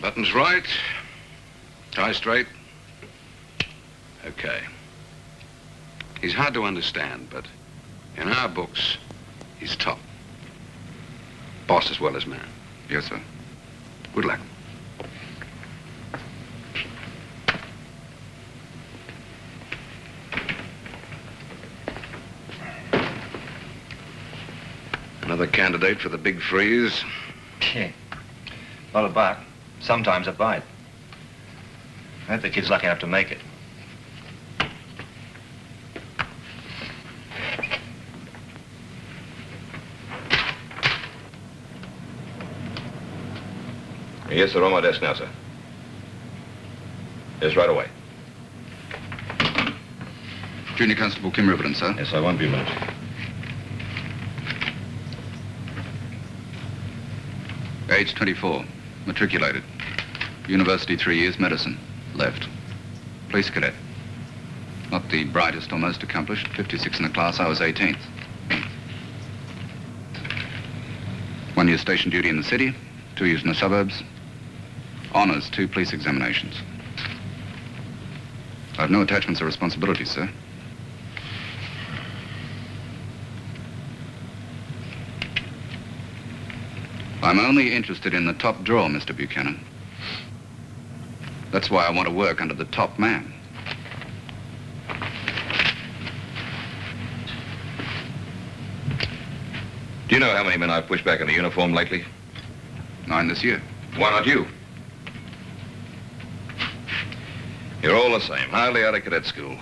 Buttons right, tie straight. Okay. He's hard to understand, but in our books, he's top. Boss as well as man. Yes, sir. Good luck. Another candidate for the big freeze? Not a buck. Sometimes a bite. I hope the kid's lucky enough to make it. Yes, sir, on my desk now, sir. Yes, right away. Junior Constable Kim Riverton, sir. Yes, I won't be a minute. Age 24. Matriculated. University 3 years, medicine. Left. Police cadet. Not the brightest or most accomplished. 56 in the class, I was 18th. 1 year station duty in the city, 2 years in the suburbs. Honours, 2 police examinations. I have no attachments or responsibilities, sir. I'm only interested in the top drawer, Mr. Buchanan. That's why I want to work under the top man. Do you know how many men I've pushed back into uniform lately? 9 this year. Why not you? You're all the same, hardly out of cadet school.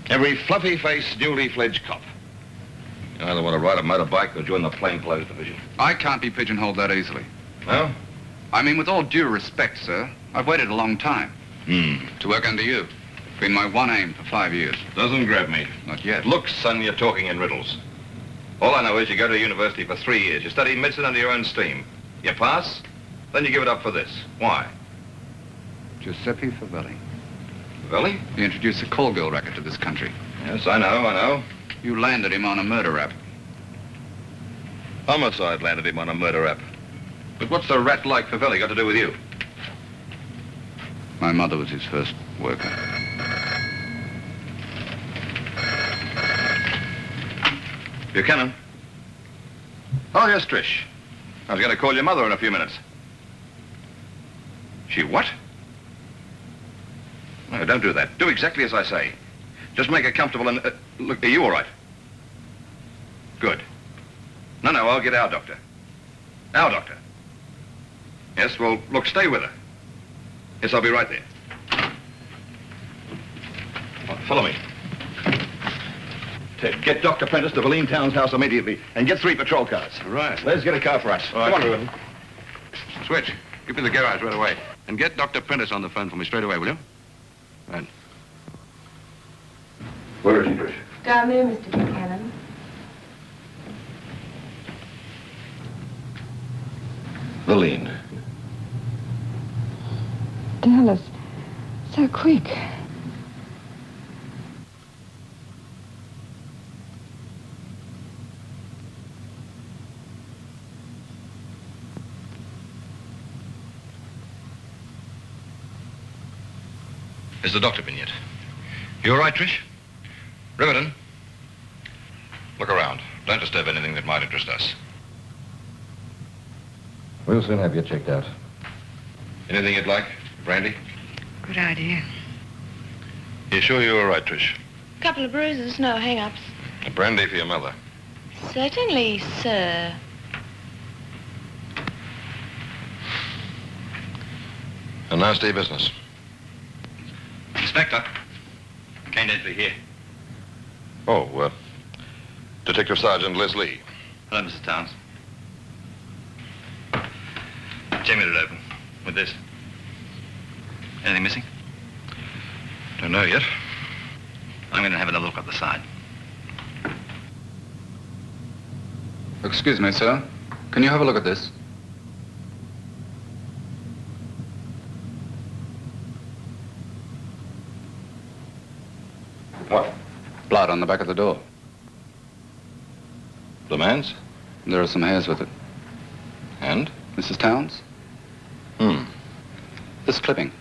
Every fluffy-faced, newly fledged cop. You either want to ride a motorbike or join the plainclothes division. I can't be pigeonholed that easily. No? I mean, with all due respect, sir, I've waited a long time. To work under you. Been my one aim for 5 years. Doesn't grab me. Not yet. Look, son, you're talking in riddles. All I know is you go to university for 3 years. You study medicine under your own steam. You pass, then you give it up for this. Why? Giuseppe Favelli. Favelli? He introduced the call girl racket to this country. Yes, I know. You landed him on a murder rap. Homicide landed him on a murder rap. But what's the rat like Favelli got to do with you? My mother was his first worker. Buchanan. Oh, yes, Trish. I was going to call your mother in a few minutes. She what? No, don't do that. Do exactly as I say. Just make her comfortable and... look, are you all right? Good. No, I'll get our doctor. Our doctor. Yes, well, look, stay with her. Yes, I'll be right there. Well, follow me. Ted, get Dr. Prentice to Valine Town's house immediately and get 3 patrol cars. Right. Let's get a car for us. Right. Come on, Ruth. Switch. Give me the garage right away. And get Dr. Prentice on the phone for me straight away, will you? Right. Where is he, Trish? Down there, Mr. Buchanan. Valine. Dallas, so quick. Has the doctor been yet? You all right, Trish? Riverton? Look around. Don't disturb anything that might interest us. We'll soon have you checked out. Anything you'd like? Brandy? Good idea. You sure you're all right, Trish? Couple of bruises, no hang-ups. A brandy for your mother. Certainly, sir. A nasty business. Inspector. Can't enter here. Oh, Detective Sergeant Leslie. Hello, Mrs. Towns. Jimmy it open. With this. Anything missing? Don't know yet. I'm going to have another look up the side. Excuse me, sir. Can you have a look at this? What? Blood on the back of the door. The man's? There are some hairs with it. And? Mrs. Towns? This clipping.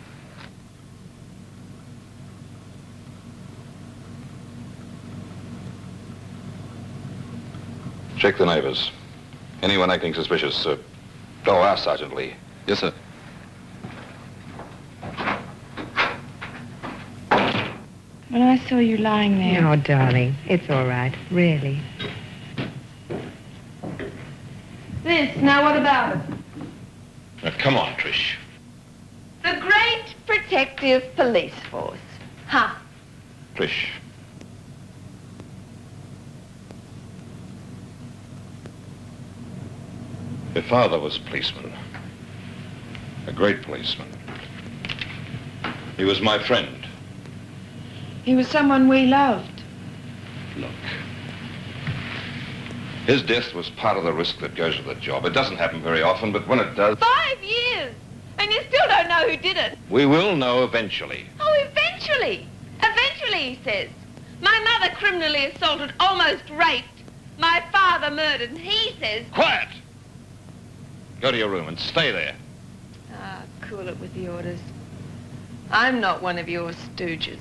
Check the neighbors. Anyone acting suspicious, ask Sergeant Lee. Yes, sir. When I saw you lying there... Oh, darling, it's all right, really. This, now what about it? Now, come on, Trish. The Great Protective Police Force. Ha! Trish. Your father was a policeman. A great policeman. He was my friend. He was someone we loved. Look. His death was part of the risk that goes with the job. It doesn't happen very often, but when it does... 5 years! And you still don't know who did it. We will know eventually. Oh, eventually. Eventually, he says. My mother criminally assaulted, almost raped. My father murdered, and he says... Quiet! Go to your room and stay there. Ah, cool it with the orders. I'm not one of your stooges.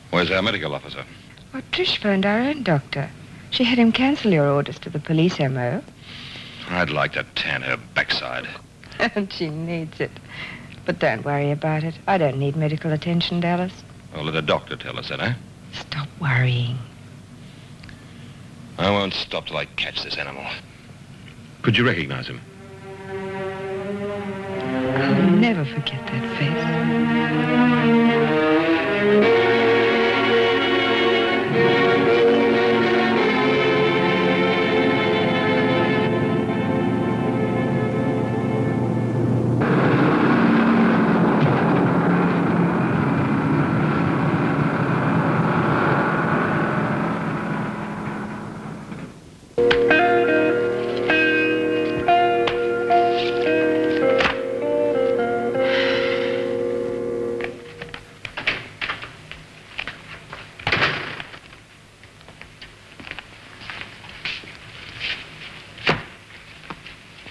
Where's our medical officer? Well, Trish phoned our own doctor. She had him cancel your orders to the police MO. I'd like to tan her backside. And she needs it. But don't worry about it. I don't need medical attention, Dallas. Well, let a doctor tell us that, eh? Stop worrying. I won't stop till I catch this animal. Could you recognize him? I'll never forget that face.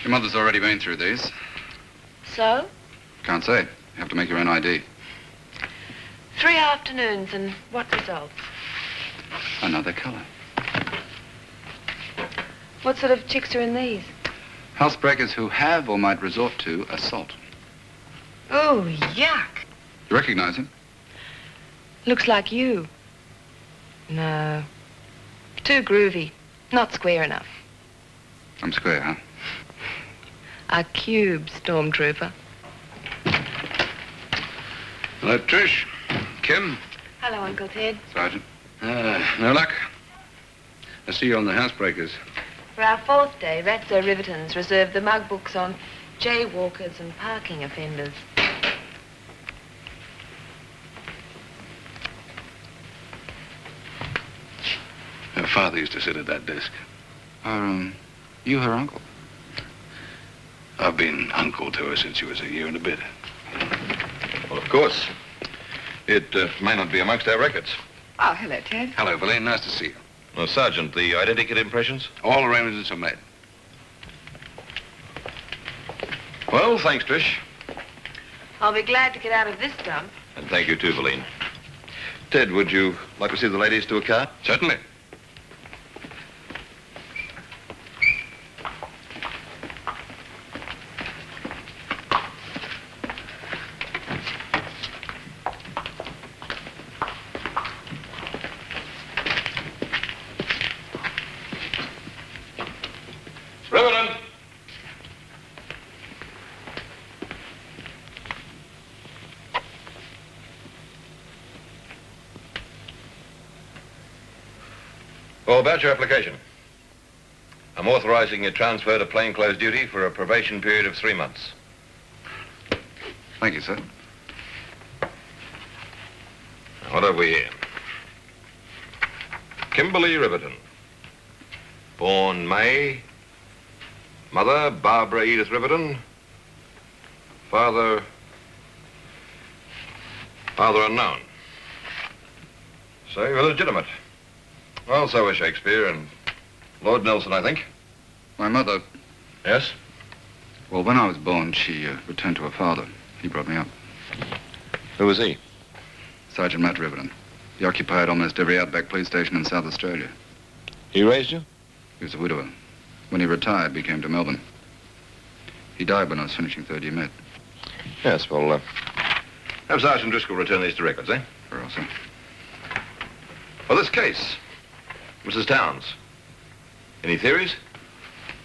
Your mother's already been through these. So? Can't say. You have to make your own ID. 3 afternoons, and what results? Another colour. What sort of chicks are in these? Housebreakers who have or might resort to assault. Oh, yuck. You recognize him? Looks like you. No. Too groovy. Not square enough. I'm square, huh? A cube, stormtrooper. Hello, Trish. Kim. Hello, Uncle Ted. Sergeant. No luck. I see you on the housebreakers. For our 4th day, Ratso Riverton's reserved the mug books on jaywalkers and parking offenders. Her father used to sit at that desk. Are, you her uncle? I've been uncle to her since she was a year and a bit. Well, of course. It may not be amongst our records. Oh, hello, Ted. Hello, Billy. Nice to see you. Well, Sergeant, the identikit impressions? All arrangements are made. Well, thanks, Trish. I'll be glad to get out of this dump. And thank you, too, Valine. Ted, would you like to see the ladies to a car? Certainly. Riverton! Well, about your application. I'm authorizing your transfer to plainclothes duty for a probation period of 3 months. Thank you, sir. Now, what have we here? Kimberly Riverton. Born May. Mother, Barbara Edith Riverton. Father unknown. So you're legitimate. Well, so was Shakespeare and Lord Nelson, I think. My mother, Yes? well, when I was born, she returned to her father. He brought me up. Who was he? Sergeant Matt Riverton. He occupied almost every outback police station in South Australia. He raised you? He was a widower. When he retired, he came to Melbourne. He died when I was finishing 3rd year med. Yes, well, have Sergeant Driscoll return these to records, eh? Very well, sir. Well, this case, Mrs. Towns. Any theories?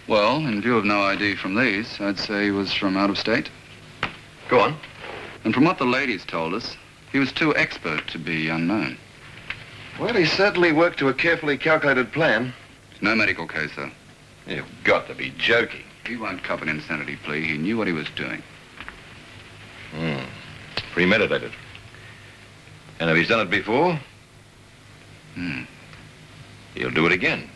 Well, in view of no ID from these, I'd say he was from out of state. Go on. And from what the ladies told us, he was too expert to be unknown. Well, he certainly worked to a carefully calculated plan. No medical case, though. You've got to be joking. He won't cop an insanity plea. He knew what he was doing. Premeditated. And if he's done it before, he'll do it again.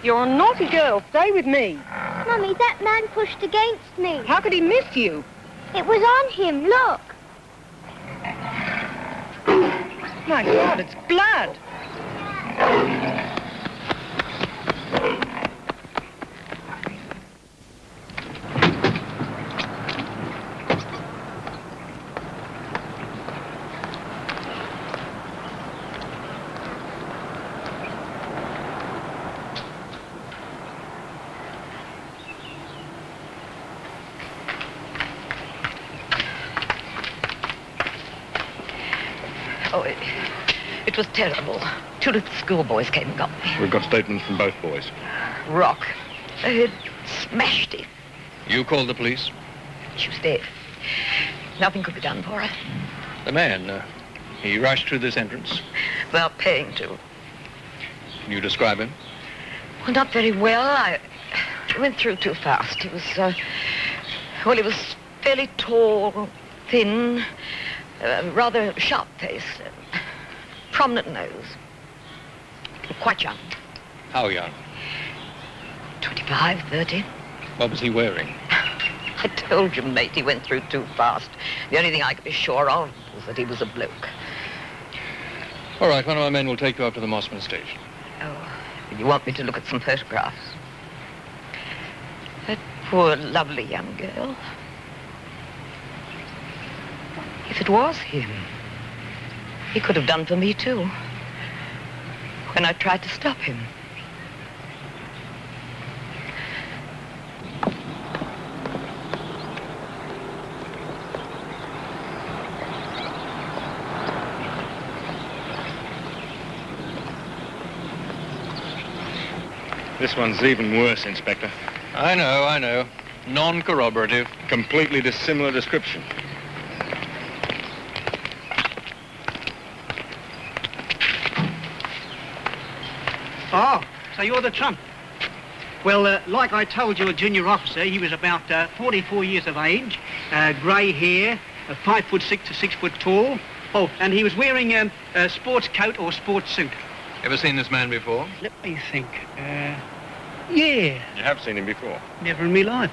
You're a naughty girl. Stay with me. No, Mummy, that man pushed against me. How could he miss you? It was on him, look. My God, it's blood. It was terrible. Two little schoolboys came and got me. We've got statements from both boys. Rock. They had smashed him. You called the police? She was dead. Nothing could be done for her. The man, he rushed through this entrance. Without paying to. Can you describe him? Well, not very well. I went through too fast. He was, he was fairly tall, thin, rather sharp-faced. Prominent nose. Quite young. How young? 25, 30. What was he wearing? I told you, mate, he went through too fast. The only thing I could be sure of was that he was a bloke. All right, one of my men will take you up to the Mossman station. Oh, you want me to look at some photographs? That poor, lovely young girl. If it was him, he could have done for me, too, when I tried to stop him. This one's even worse, Inspector. I know. Non-corroborative. Completely dissimilar description. Oh, so you're the trump. Well, like I told you, a junior officer, he was about 44 years of age, grey hair, 5'6" to 6 foot tall. Oh, and he was wearing a sports coat or sports suit. Ever seen this man before? Let me think. Yeah. You have seen him before? Never in my life.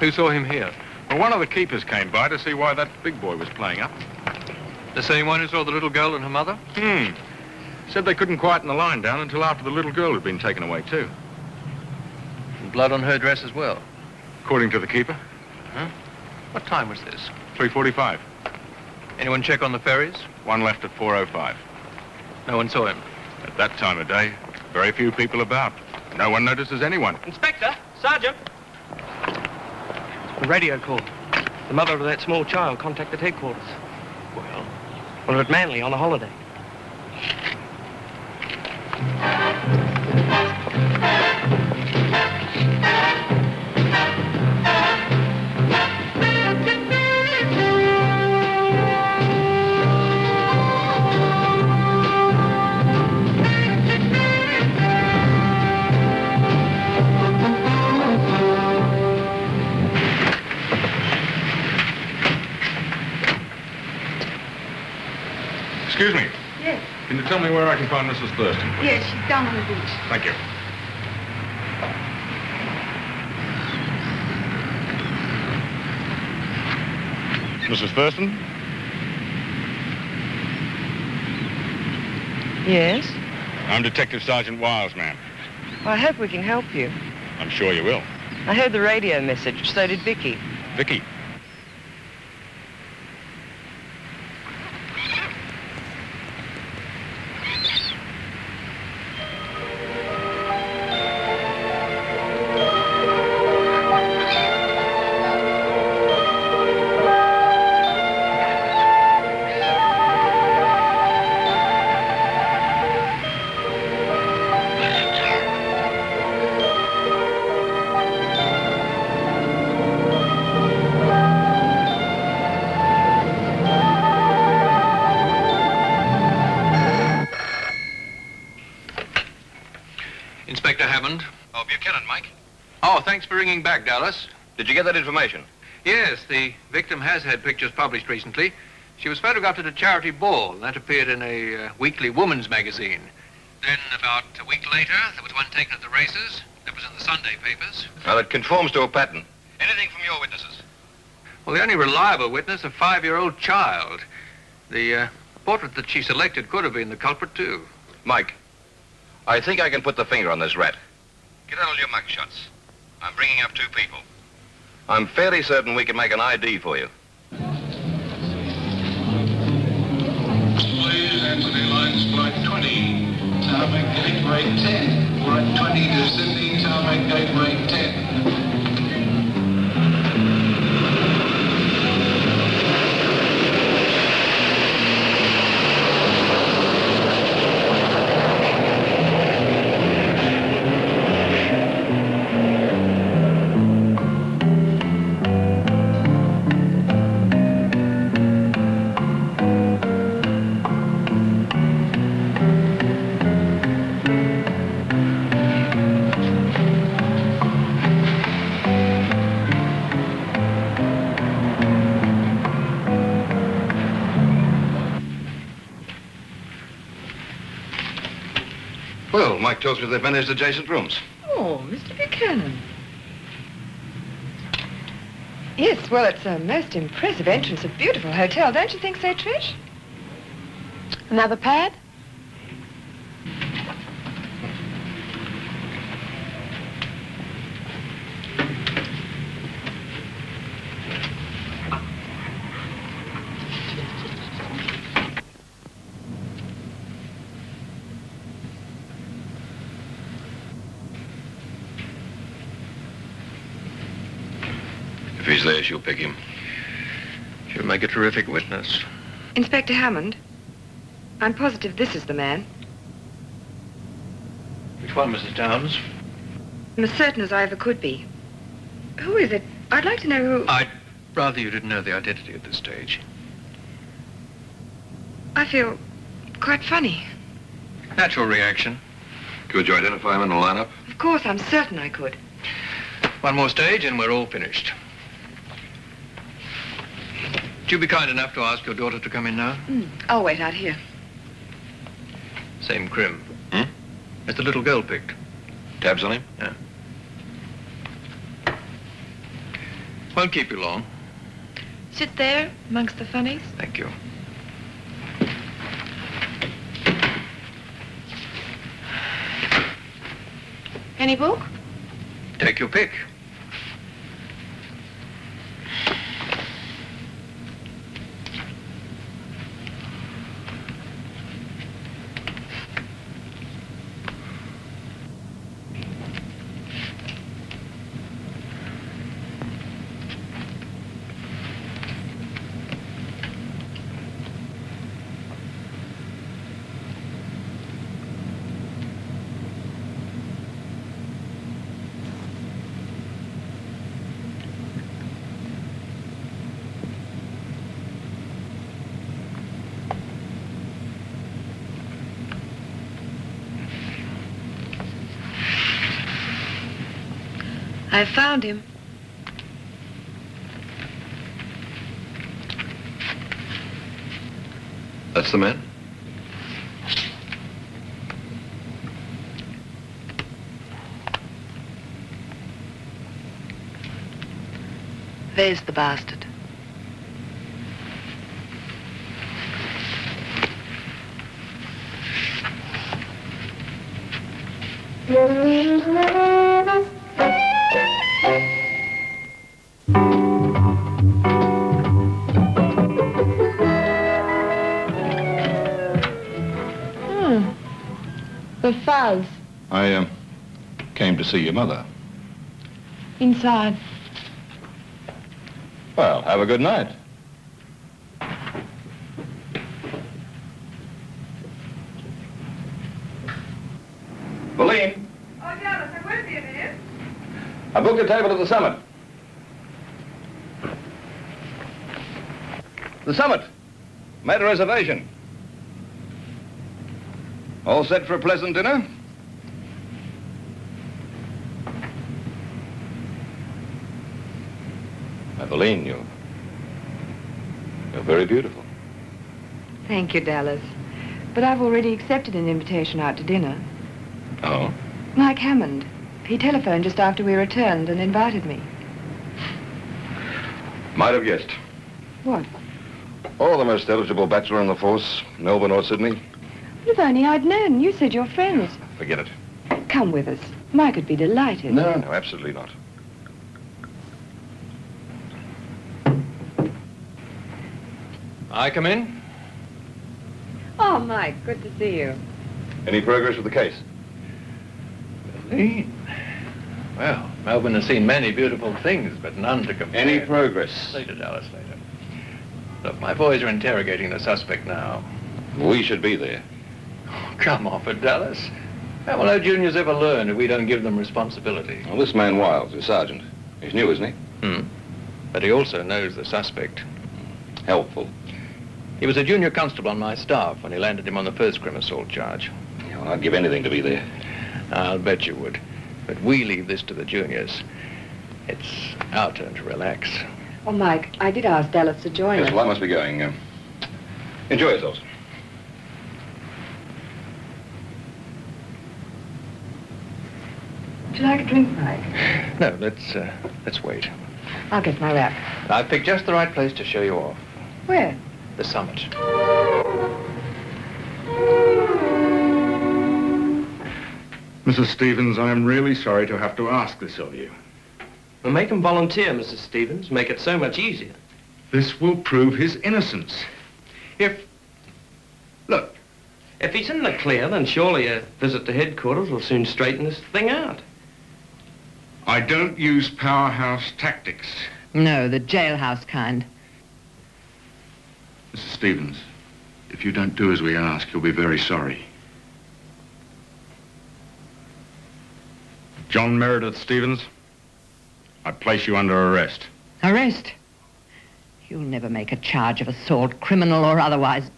Who saw him here? Well, one of the keepers came by to see why that big boy was playing up. The same one who saw the little girl and her mother? Said they couldn't quieten the line down until after the little girl had been taken away, too. And blood on her dress as well? According to the keeper. Huh? What time was this? 3:45. Anyone check on the ferries? One left at 4:05. No one saw him? At that time of day, very few people about. No one notices anyone. Inspector, Sergeant. The radio call. The mother of that small child contacted headquarters. Well? Well, at Manly on a holiday. Excuse me. Yes. Can you tell me where I can find Mrs. Thurston? Yes, she's down on the beach. Thank you. Mrs. Thurston? Yes? I'm Detective Sergeant Wiles, ma'am. I hope we can help you. I'm sure you will. I heard the radio message, so did Vicky. Vicky? Thanks for ringing back, Dallas. Did you get that information? Yes, the victim has had pictures published recently. She was photographed at a charity ball, and that appeared in a weekly woman's magazine. Then, about a week later, there was one taken at the races. That was in the Sunday papers. Well, it conforms to a pattern. Anything from your witnesses? Well, the only reliable witness, a 5-year-old child. The portrait that she selected could have been the culprit, too. Mike, I think I can put the finger on this rat. Get out all your mug shots. I'm bringing up 2 people. I'm fairly certain we can make an ID for you. Please, Anthony Lines, Flight 20. Tarmac Gateway 10. Flight 20 descending Tarmac Gateway 10. Well, Mike tells me they've managed adjacent rooms. Oh, Mr. Buchanan. Yes, well, it's a most impressive entrance, a beautiful hotel. Don't you think so, Trish? Another pad? If he's there, she'll pick him. She'll make a terrific witness. Inspector Hammond, I'm positive this is the man. Which one, Mrs. Downs? I'm as certain as I ever could be. Who is it? I'd like to know who... I'd rather you didn't know the identity at this stage. I feel quite funny. Natural reaction. Could you identify him in the lineup? Of course, I'm certain I could. One more stage and we're all finished. Would you be kind enough to ask your daughter to come in now? I'll wait out here. Same crim. As the little girl picked. Tabs on him? Yeah. Won't keep you long. Sit there amongst the funnies. Thank you. Any book? Take your pick. I found him. That's the man? There's the bastard. The fuzz. I came to see your mother. Inside. Well, have a good night. Moelene, Oh, Dallas, I won't be a minute. I booked a table at the Summit. The Summit. Made a reservation. All set for a pleasant dinner? Moelene, you're very beautiful. Thank you, Dallas. But I've already accepted an invitation out to dinner. Oh? Mike Hammond. He telephoned just after we returned and invited me. Might have guessed. What? Oh, the most eligible bachelor in the force, Melbourne or Sydney. Well, if only I'd known. You said you're friends. Forget it. Come with us. Mike would be delighted. No, absolutely not. I come in? Oh, Mike, good to see you. Any progress with the case? Noelene. Well, Melbourne has seen many beautiful things, but none to compare. Any progress? Later, Dallas, later. Look, my boys are interrogating the suspect now. We should be there. Oh, come off it, Dallas. How will our juniors ever learn if we don't give them responsibility? Well, this man Wiles, the sergeant. He's new, isn't he? But he also knows the suspect. Helpful. He was a junior constable on my staff when he landed him on the first crime assault charge. Yeah, well, I'd give anything to be there. I'll bet you would. But we leave this to the juniors. It's our turn to relax. Oh, Mike, I did ask Dallas to join us. Yes, well, I must be going. Enjoy yourselves. Would you like a drink, Mike? No, let's wait. I'll get my wrap. I've picked just the right place to show you off. Where? The summit. Mrs. Stevens, I am really sorry to have to ask this of you. Well, make him volunteer, Mrs. Stevens. Make it so much easier. This will prove his innocence. Look. If he's in the clear, then surely a visit to headquarters will soon straighten this thing out. I don't use powerhouse tactics. No, the jailhouse kind. Mrs. Stevens, if you don't do as we ask, you'll be very sorry. John Meredith Stevens, I place you under arrest. Arrest? You'll never make a charge of assault, criminal or otherwise.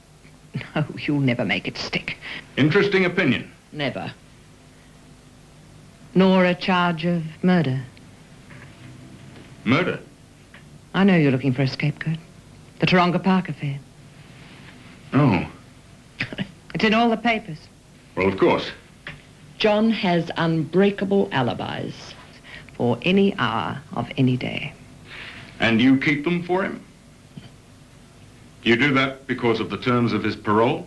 No, you'll never make it stick. Interesting opinion. Never. Nor a charge of murder. Murder? I know you're looking for a scapegoat. The Taronga Park affair. Oh. It's in all the papers. Well, of course. John has unbreakable alibis for any hour of any day. And you keep them for him? You do that because of the terms of his parole?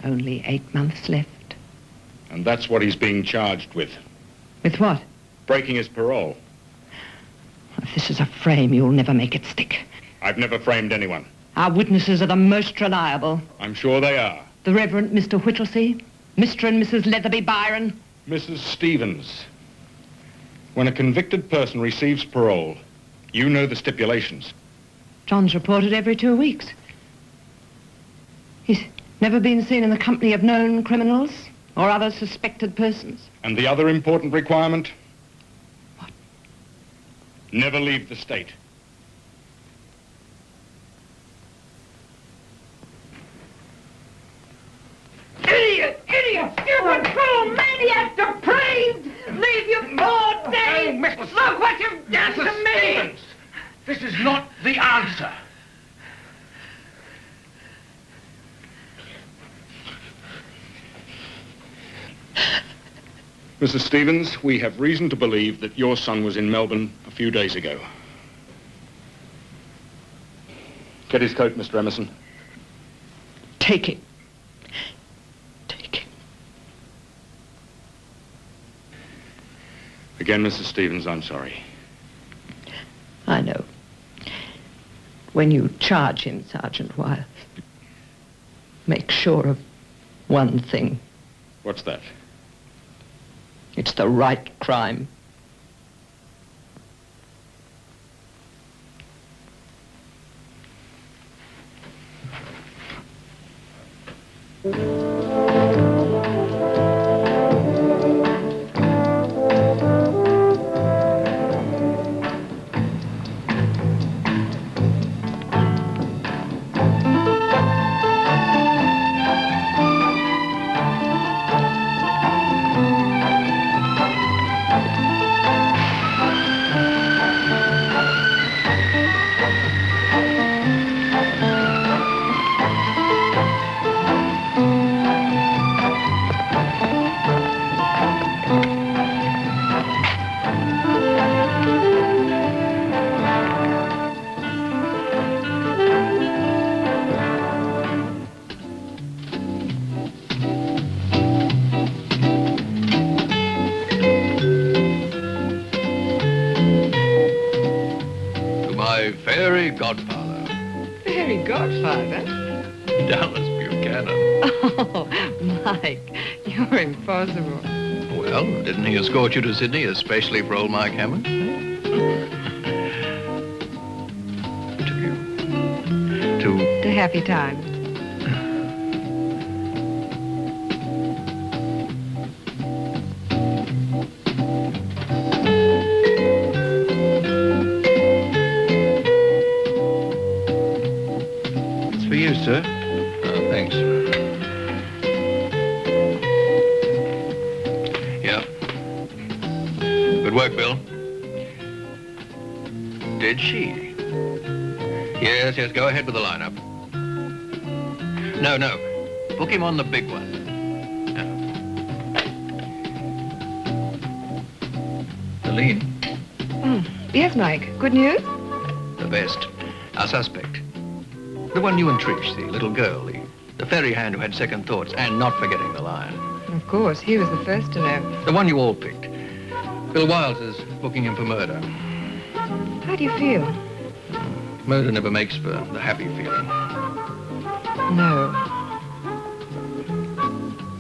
Only 8 months left. And that's what he's being charged with. With what? Breaking his parole. If this is a frame, you'll never make it stick. I've never framed anyone. Our witnesses are the most reliable. I'm sure they are. The Reverend Mr. Whittlesey, Mr. and Mrs. Leatherby Byron. Mrs. Stevens, when a convicted person receives parole, you know the stipulations. John's reported every 2 weeks. He's never been seen in the company of known criminals or other suspected persons. And the other important requirement? What? Never leave the state. Idiot! Idiot! You control maniac depraved! Leave your poor day! Look what you've done to me! Stevens, this is not the answer. Mrs. Stevens, we have reason to believe that your son was in Melbourne a few days ago. Get his coat, Mr. Emerson. Take it. Again, Mrs. Stevens, I'm sorry. I know. When you charge him, Sergeant Wiles, make sure of one thing. What's that? It's the right crime. fairy godfather. Fairy godfather? Dallas Buchanan. Oh, Mike, you're impossible. Well, didn't he escort you to Sydney especially for old Mike Hammond? To happy times. It's for you, sir. Oh, thanks. Yeah. Good work, Bill. Did she? Yes, go ahead with the lineup. No. Book him on the big one. Noelene. Yes, Mike. Good news? The best. Our suspect. The one you and Trish, the little girl, the fairy hand who had second thoughts, and not forgetting the lion. Of course, he was the first to know. The one you all picked. Bill Wiles is booking him for murder. How do you feel? Murder never makes for the happy feeling. No.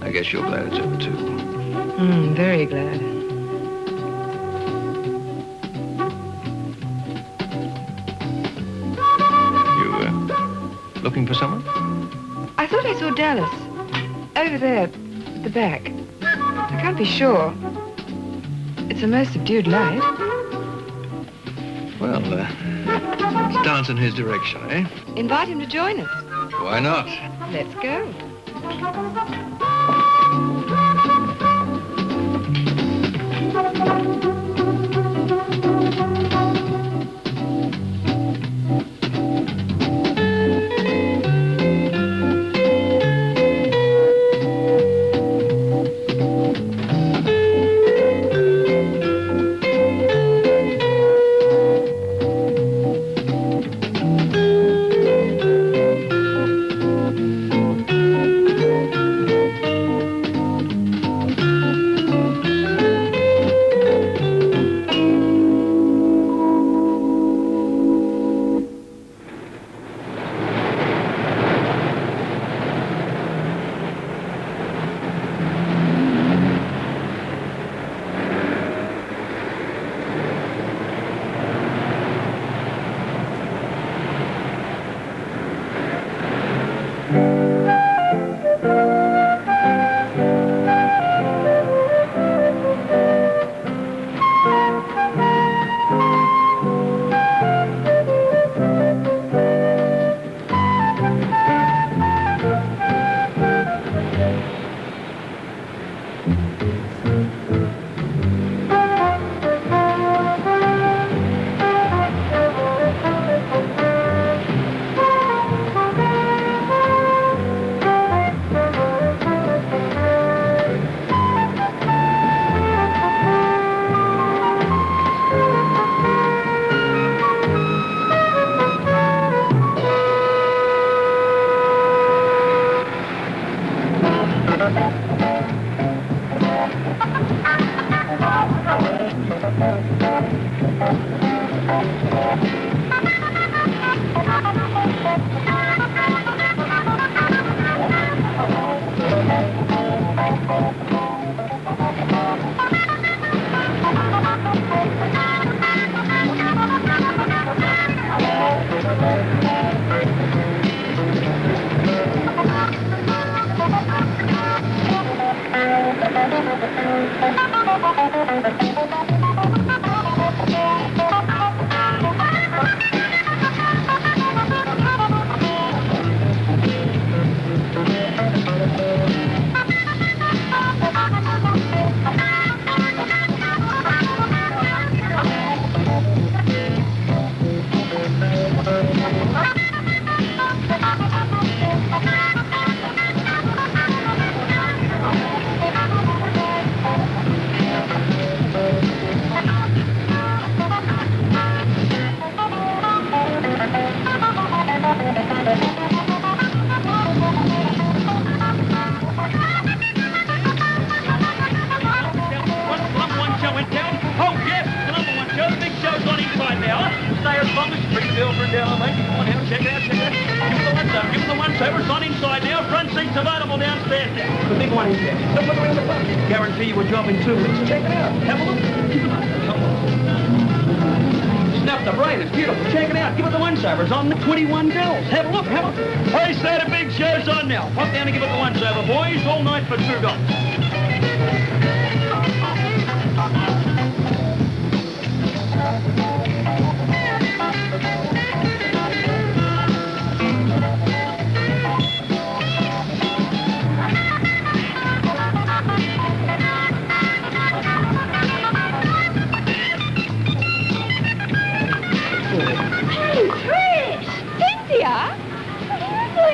I guess you're glad it's over, too. Very glad. Looking for someone? I thought I saw Dallas. Over there, at the back. I can't be sure. It's a most subdued light. Well, let's dance in his direction, eh? Invite him to join us. Why not? Let's go. Stay as long as you your girlfriend down, mate. Come on down, check it out, check it out. Give us the once-over, give us the once-over. It's on inside now. Front seat's available downstairs now. The big one is there. Don't look around the front. Guarantee you a job in 2 weeks. Check it out. Have a look. Keep it up. Come on. Snuff the brain. It's beautiful. Check it out. Give it the once-over. It's on the 21 bells. Have a look. Have a look. I say the big show's on now. Pop down and give it the once-over, boys. All night for $2.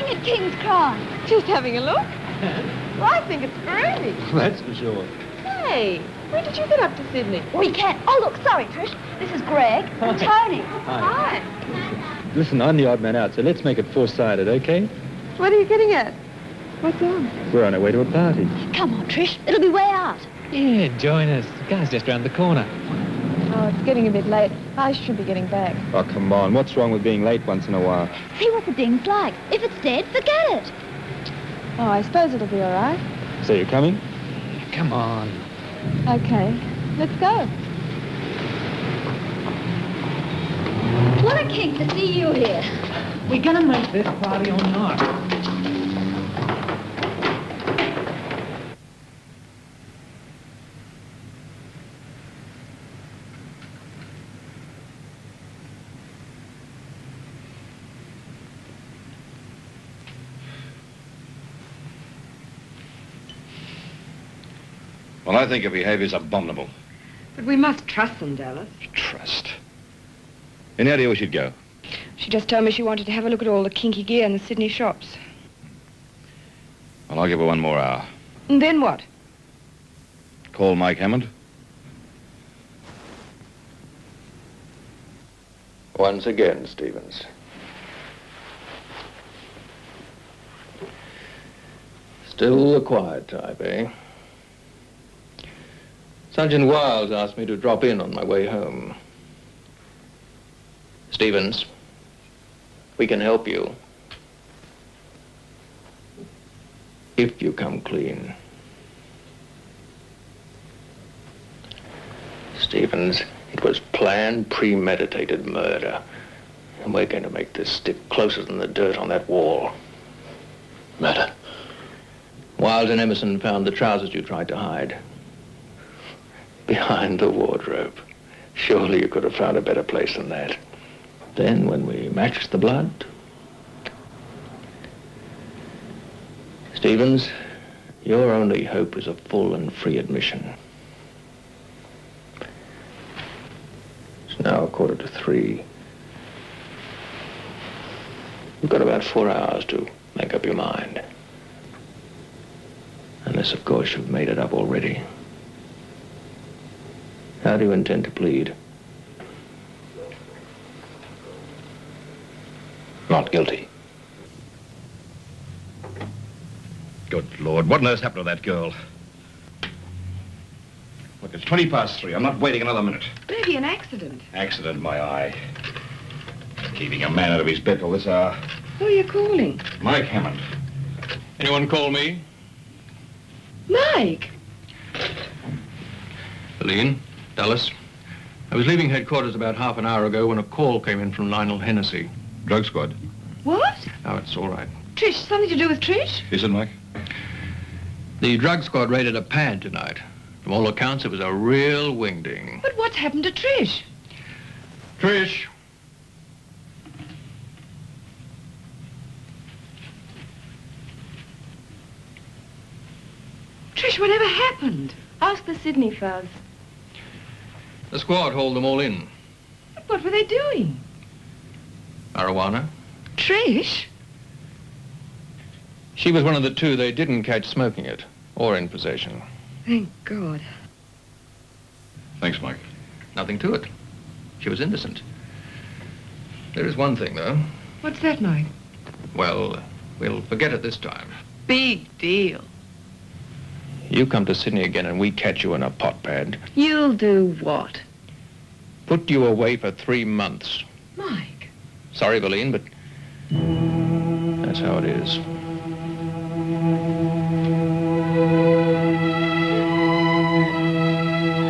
At King's Cross. Just having a look. Well, I think it's groovy. That's for sure. Hey, when did you get up to Sydney? Weekend. Oh, look, sorry, Trish. This is Greg and Tony. Hi. Listen, I'm the odd man out, so let's make it four-sided, okay? What are you getting at? What's on? We're on our way to a party. Come on, Trish. It'll be way out. Yeah, join us. The car's just round the corner. Oh, it's getting a bit late. I should be getting back. Oh, come on. What's wrong with being late once in a while? See what the ding's like. If it's dead, forget it. Oh, I suppose it'll be all right. So you're coming? Come on. Okay, let's go. What a kick to see you here. We're gonna make this party or not. Well, I think your behavior's abominable. But we must trust them, Dallas. Trust. Any idea where she'd go? She just told me she wanted to have a look at all the kinky gear in the Sydney shops. Well, I'll give her 1 more hour. And then what? Call Mike Hammond. Once again, Stevens. Still the quiet type, eh? Sergeant Wiles asked me to drop in on my way home. Stevens, we can help you. If you come clean. Stevens, it was planned, premeditated murder. And we're going to make this stick closer than the dirt on that wall. Murder. Wiles and Emerson found the trousers you tried to hide. Behind the wardrobe. Surely you could have found a better place than that. Then when we matched the blood... Stevens, your only hope is a full and free admission. It's now 2:45. You've got about 4 hours to make up your mind. Unless, of course, you've made it up already. How do you intend to plead? Not guilty. Good Lord, what on earth's happened to that girl? Look, it's 3:20. I'm not waiting another minute. Maybe an accident. Accident, my eye. Keeping a man out of his bed till this hour. Who are you calling? Mike Hammond. Anyone call me? Mike! Helene, Dallas. I was leaving headquarters about half an hour ago when a call came in from Lionel Hennessy. Drug squad. What? Oh, it's all right. Trish, something to do with Trish? Is it, Mike? The drug squad raided a pad tonight. From all accounts, it was a real wingding. But what's happened to Trish? Trish. Trish, whatever happened? Ask the Sydney fellas. The squad hauled them all in. But what were they doing? Marijuana. Trish? She was one of the two they didn't catch smoking it, or in possession. Thank God. Thanks, Mike. Nothing to it. She was innocent. There is one thing, though. What's that, Mike? Well, we'll forget it this time. Big deal. You come to Sydney again and we catch you in a pot pad. You'll do what? Put you away for 3 months. Mike. Sorry, Boleyn, but that's how it is.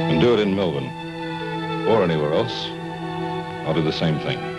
And do it in Melbourne or anywhere else, I'll do the same thing.